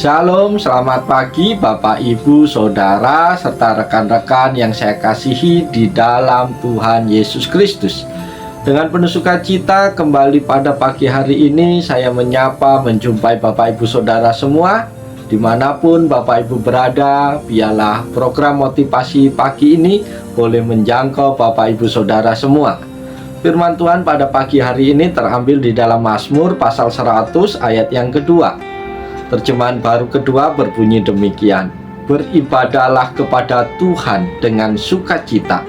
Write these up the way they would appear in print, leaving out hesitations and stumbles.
Shalom, selamat pagi Bapak, Ibu, Saudara, serta rekan-rekan yang saya kasihi di dalam Tuhan Yesus Kristus. Dengan penuh sukacita kembali pada pagi hari ini saya menyapa menjumpai Bapak, Ibu, Saudara semua. Dimanapun Bapak Ibu berada, biarlah program motivasi pagi ini boleh menjangkau Bapak Ibu Saudara semua. Firman Tuhan pada pagi hari ini terambil di dalam Mazmur pasal 100 ayat yang kedua. Terjemahan baru kedua berbunyi demikian: beribadahlah kepada Tuhan dengan sukacita,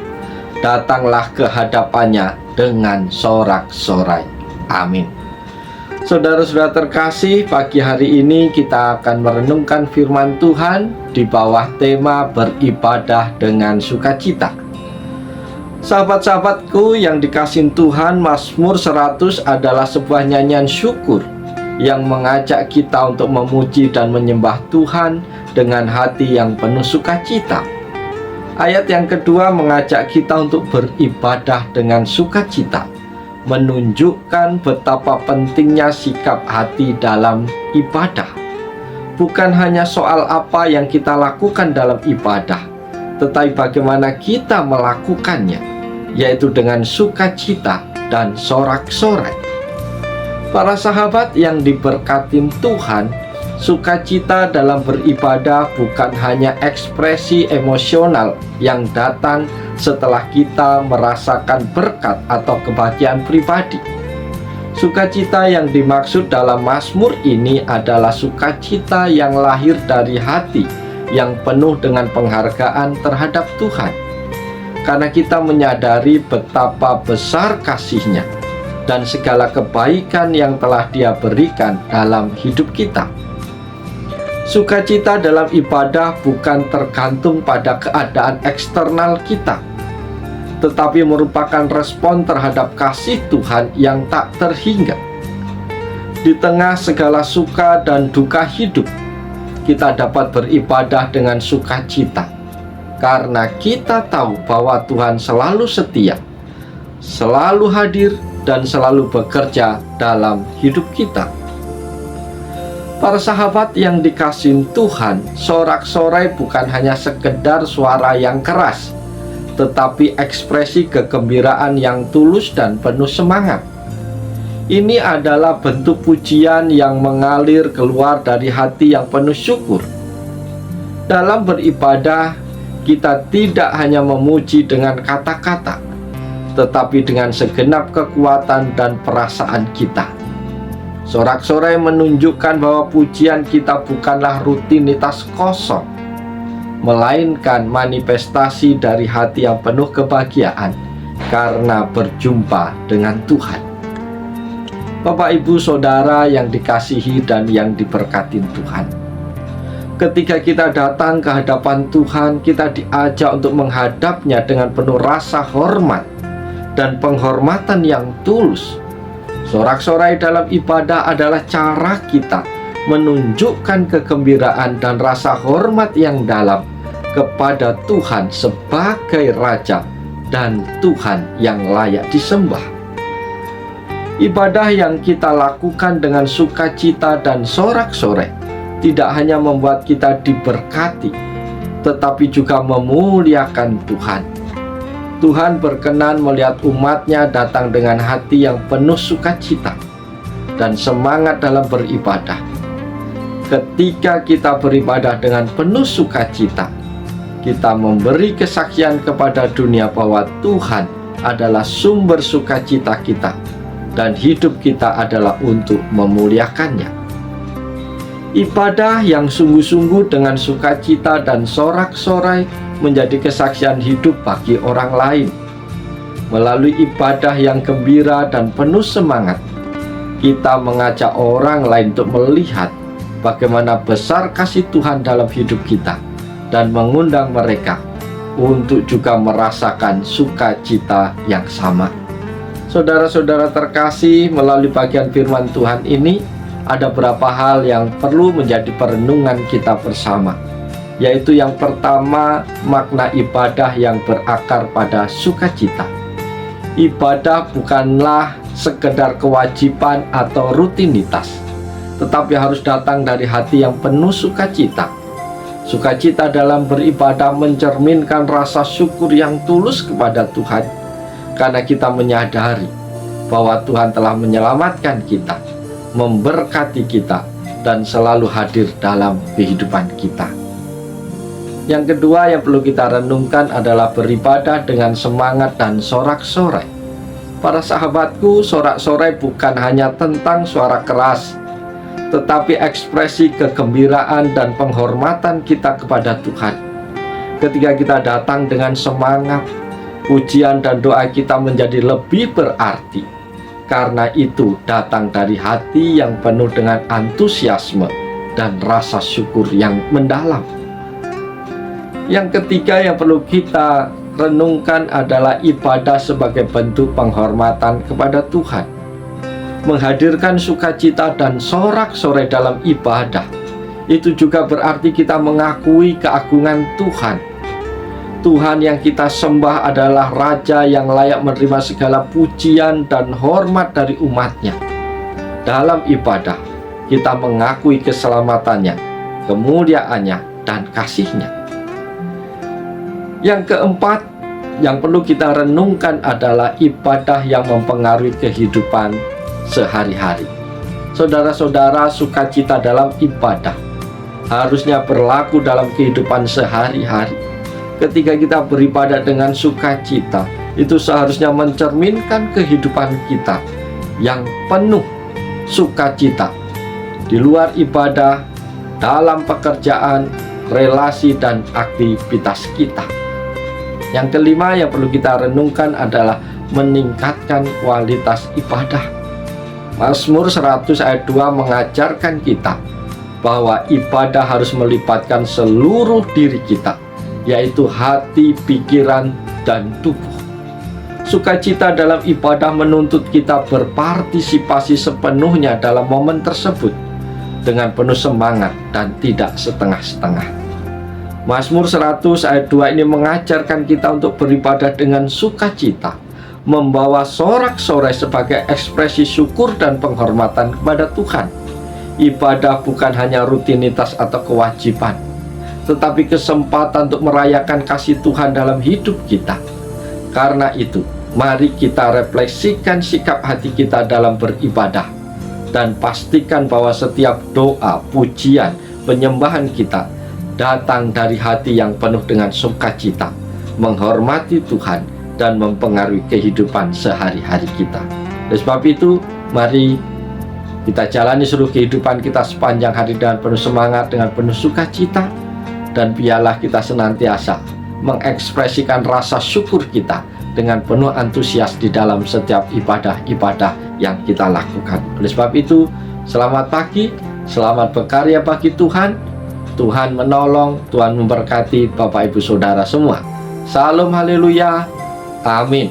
datanglah ke hadapannya dengan sorak-sorai. Amin. Saudara-saudara terkasih, pagi hari ini kita akan merenungkan firman Tuhan di bawah tema beribadah dengan sukacita. Sahabat-sahabatku yang dikasihi Tuhan, Mazmur 100 adalah sebuah nyanyian syukur yang mengajak kita untuk memuji dan menyembah Tuhan dengan hati yang penuh sukacita. Ayat yang kedua mengajak kita untuk beribadah dengan sukacita, menunjukkan betapa pentingnya sikap hati dalam ibadah. Bukan hanya soal apa yang kita lakukan dalam ibadah, tetapi bagaimana kita melakukannya, yaitu dengan sukacita dan sorak-sorai. Para sahabat yang diberkati Tuhan, sukacita dalam beribadah bukan hanya ekspresi emosional yang datang setelah kita merasakan berkat atau kebahagiaan pribadi. Sukacita yang dimaksud dalam Mazmur ini adalah sukacita yang lahir dari hati yang penuh dengan penghargaan terhadap Tuhan, karena kita menyadari betapa besar kasih-Nya dan segala kebaikan yang telah Dia berikan dalam hidup kita. Sukacita dalam ibadah bukan tergantung pada keadaan eksternal kita, tetapi merupakan respon terhadap kasih Tuhan yang tak terhingga. Di tengah segala suka dan duka hidup, kita dapat beribadah dengan sukacita, karena kita tahu bahwa Tuhan selalu setia, selalu hadir, dan selalu bekerja dalam hidup kita. Para sahabat yang dikasihi Tuhan, sorak-sorai bukan hanya sekedar suara yang keras, tetapi ekspresi kegembiraan yang tulus dan penuh semangat. Ini adalah bentuk pujian yang mengalir keluar dari hati yang penuh syukur. Dalam beribadah, kita tidak hanya memuji dengan kata-kata, tetapi dengan segenap kekuatan dan perasaan kita. Sorak-sorai menunjukkan bahwa pujian kita bukanlah rutinitas kosong, melainkan manifestasi dari hati yang penuh kebahagiaan karena berjumpa dengan Tuhan. Bapak, Ibu, Saudara yang dikasihi dan yang diberkati Tuhan, ketika kita datang ke hadapan Tuhan, kita diajak untuk menghadapnya dengan penuh rasa hormat dan penghormatan yang tulus. Sorak-sorai dalam ibadah adalah cara kita menunjukkan kegembiraan dan rasa hormat yang dalam kepada Tuhan sebagai Raja dan Tuhan yang layak disembah. Ibadah yang kita lakukan dengan sukacita dan sorak-sorai tidak hanya membuat kita diberkati, tetapi juga memuliakan Tuhan. Tuhan berkenan melihat umat-Nya datang dengan hati yang penuh sukacita dan semangat dalam beribadah. Ketika kita beribadah dengan penuh sukacita, kita memberi kesaksian kepada dunia bahwa Tuhan adalah sumber sukacita kita dan hidup kita adalah untuk memuliakannya. Ibadah yang sungguh-sungguh dengan sukacita dan sorak-sorai menjadi kesaksian hidup bagi orang lain. Melalui ibadah yang gembira dan penuh semangat, kita mengajak orang lain untuk melihat bagaimana besar kasih Tuhan dalam hidup kita dan mengundang mereka untuk juga merasakan sukacita yang sama. Saudara-saudara terkasih, melalui bagian firman Tuhan ini ada beberapa hal yang perlu menjadi perenungan kita bersama, yaitu yang pertama, makna ibadah yang berakar pada sukacita. Ibadah bukanlah sekedar kewajiban atau rutinitas, tetapi harus datang dari hati yang penuh sukacita. Sukacita dalam beribadah mencerminkan rasa syukur yang tulus kepada Tuhan, karena kita menyadari bahwa Tuhan telah menyelamatkan kita, memberkati kita, dan selalu hadir dalam kehidupan kita. Yang kedua yang perlu kita renungkan adalah beribadah dengan semangat dan sorak-sorai. Para sahabatku, sorak-sorai bukan hanya tentang suara keras, tetapi ekspresi kegembiraan dan penghormatan kita kepada Tuhan. Ketika kita datang dengan semangat, pujian dan doa kita menjadi lebih berarti, karena itu datang dari hati yang penuh dengan antusiasme dan rasa syukur yang mendalam. Yang ketiga yang perlu kita renungkan adalah ibadah sebagai bentuk penghormatan kepada Tuhan. Menghadirkan sukacita dan sorak-sorai dalam ibadah, itu juga berarti kita mengakui keagungan Tuhan. Tuhan yang kita sembah adalah Raja yang layak menerima segala pujian dan hormat dari umatnya. Dalam ibadah, kita mengakui keselamatannya, kemuliaannya, dan kasihnya. Yang keempat yang perlu kita renungkan adalah ibadah yang mempengaruhi kehidupan sehari-hari. Saudara-saudara, sukacita dalam ibadah harusnya berlaku dalam kehidupan sehari-hari. Ketika kita beribadah dengan sukacita, itu seharusnya mencerminkan kehidupan kita yang penuh sukacita di luar ibadah, dalam pekerjaan, relasi, dan aktivitas kita. Yang kelima yang perlu kita renungkan adalah meningkatkan kualitas ibadah. Mazmur 100 ayat 2 mengajarkan kita bahwa ibadah harus melibatkan seluruh diri kita, yaitu hati, pikiran, dan tubuh. Sukacita dalam ibadah menuntut kita berpartisipasi sepenuhnya dalam momen tersebut dengan penuh semangat dan tidak setengah-setengah. Mazmur 100 ayat 2 ini mengajarkan kita untuk beribadah dengan sukacita, membawa sorak-sorai sebagai ekspresi syukur dan penghormatan kepada Tuhan. Ibadah bukan hanya rutinitas atau kewajiban, tetapi kesempatan untuk merayakan kasih Tuhan dalam hidup kita. Karena itu, mari kita refleksikan sikap hati kita dalam beribadah, dan pastikan bahwa setiap doa, pujian, penyembahan kita datang dari hati yang penuh dengan sukacita, menghormati Tuhan, dan mempengaruhi kehidupan sehari-hari kita. Oleh sebab itu, mari kita jalani seluruh kehidupan kita sepanjang hari dengan penuh semangat, dengan penuh sukacita, dan biarlah kita senantiasa mengekspresikan rasa syukur kita dengan penuh antusias di dalam setiap ibadah-ibadah yang kita lakukan. Oleh sebab itu, selamat pagi, selamat berkarya bagi Tuhan. Tuhan menolong, Tuhan memberkati Bapak Ibu Saudara semua. Salam haleluya. Amin.